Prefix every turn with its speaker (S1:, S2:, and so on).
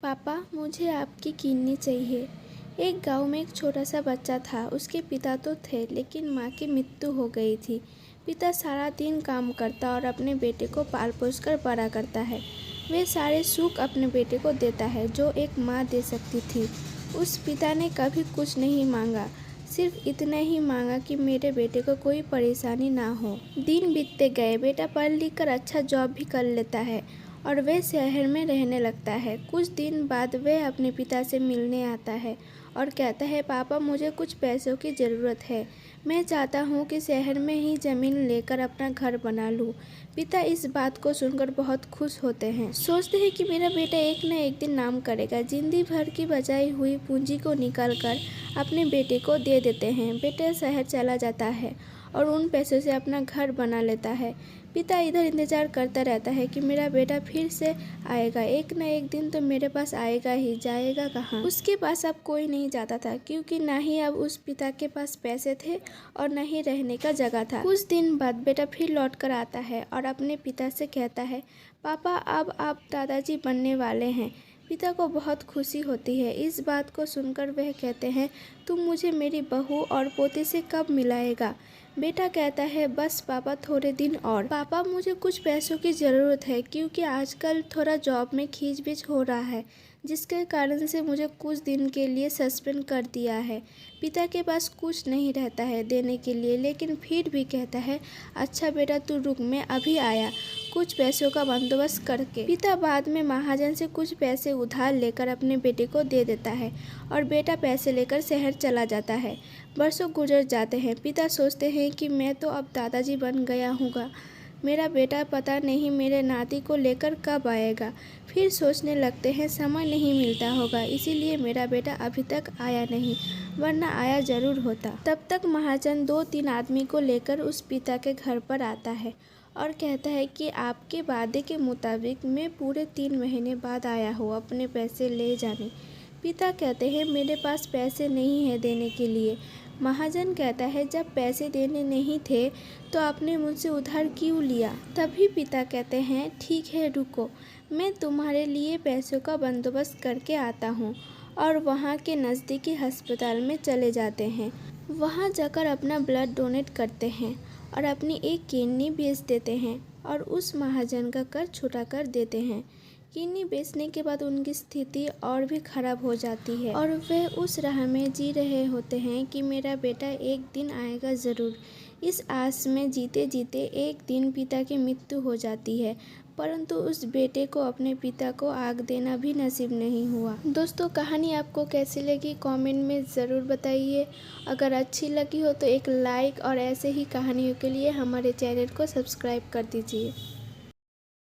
S1: पापा, मुझे आपकी किडनी चाहिए। एक गांव में एक छोटा सा बच्चा था। उसके पिता तो थे, लेकिन माँ की मृत्यु हो गई थी। पिता सारा दिन काम करता और अपने बेटे को पाल पोस कर बड़ा करता है। वे सारे सुख अपने बेटे को देता है जो एक माँ दे सकती थी। उस पिता ने कभी कुछ नहीं मांगा, सिर्फ इतना ही मांगा कि मेरे बेटे को कोई परेशानी ना हो। दिन बीतते गए, बेटा पढ़ लिख कर अच्छा जॉब भी कर लेता है और वह शहर में रहने लगता है। कुछ दिन बाद वह अपने पिता से मिलने आता है और कहता है, पापा, मुझे कुछ पैसों की ज़रूरत है। मैं चाहता हूँ कि शहर में ही ज़मीन लेकर अपना घर बना लूँ। पिता इस बात को सुनकर बहुत खुश होते हैं। सोचते हैं कि मेरा बेटा एक न एक दिन नाम करेगा। जिंदगी भर की बचाई हुई पूंजी को निकाल कर अपने बेटे को दे देते हैं। बेटा शहर चला जाता है और उन पैसों से अपना घर बना लेता है। पिता इधर इंतजार करता रहता है कि मेरा बेटा फिर से आएगा। एक न एक दिन तो मेरे पास आएगा ही, जाएगा कहाँ। उसके पास अब कोई नहीं जाता था, क्योंकि ना ही अब उस पिता के पास पैसे थे और न ही रहने का जगह था। कुछ दिन बाद बेटा फिर लौट कर आता है और अपने पिता से कहता है, पापा, अब आप दादाजी बनने वाले हैं। पिता को बहुत खुशी होती है। इस बात को सुनकर वह कहते हैं, तुम मुझे मेरी बहू और पोते से कब मिलाएगा। बेटा कहता है, बस पापा, थोड़े दिन और। पापा, मुझे कुछ पैसों की ज़रूरत है, क्योंकि आजकल थोड़ा जॉब में खींचबीच हो रहा है, जिसके कारण से मुझे कुछ दिन के लिए सस्पेंड कर दिया है। पिता के पास कुछ नहीं रहता है देने के लिए, लेकिन फिर भी कहता है, अच्छा बेटा, तू रुक, मैं अभी आया कुछ पैसों का बंदोबस्त करके। पिता बाद में महाजन से कुछ पैसे उधार लेकर अपने बेटे को दे देता है और बेटा पैसे लेकर शहर चला जाता है। बरसों गुजर जाते हैं। पिता सोचते हैं कि मैं तो अब दादाजी बन गया हूँगा, मेरा बेटा पता नहीं मेरे नाती को लेकर कब आएगा। फिर सोचने लगते हैं, समय नहीं मिलता होगा, इसीलिए मेरा बेटा अभी तक आया नहीं, वरना आया जरूर होता। तब तक महाजन 2-3 आदमी को लेकर उस पिता के घर पर आता है और कहता है कि आपके वादे के मुताबिक मैं पूरे 3 महीने बाद आया हूँ अपने पैसे ले जाने। पिता कहते हैं, मेरे पास पैसे नहीं है देने के लिए। महाजन कहता है, जब पैसे देने नहीं थे तो आपने मुझसे उधार क्यों लिया। तभी पिता कहते हैं, ठीक है, रुको, मैं तुम्हारे लिए पैसों का बंदोबस्त करके आता हूँ। और वहाँ के नज़दीकी अस्पताल में चले जाते हैं। वहाँ जाकर अपना ब्लड डोनेट करते हैं और अपनी एक किडनी बेच देते हैं और उस महाजन का कर्ज छुटा कर देते हैं। किडनी बेचने के बाद उनकी स्थिति और भी खराब हो जाती है और वह उस राह में जी रहे होते हैं कि मेरा बेटा एक दिन आएगा ज़रूर। इस आस में जीते जीते एक दिन पिता की मृत्यु हो जाती है, परंतु उस बेटे को अपने पिता को आग देना भी नसीब नहीं हुआ। दोस्तों, कहानी आपको कैसी लगी कमेंट में ज़रूर बताइए। अगर अच्छी लगी हो तो एक लाइक और ऐसे ही कहानियों के लिए हमारे चैनल को सब्सक्राइब कर दीजिए।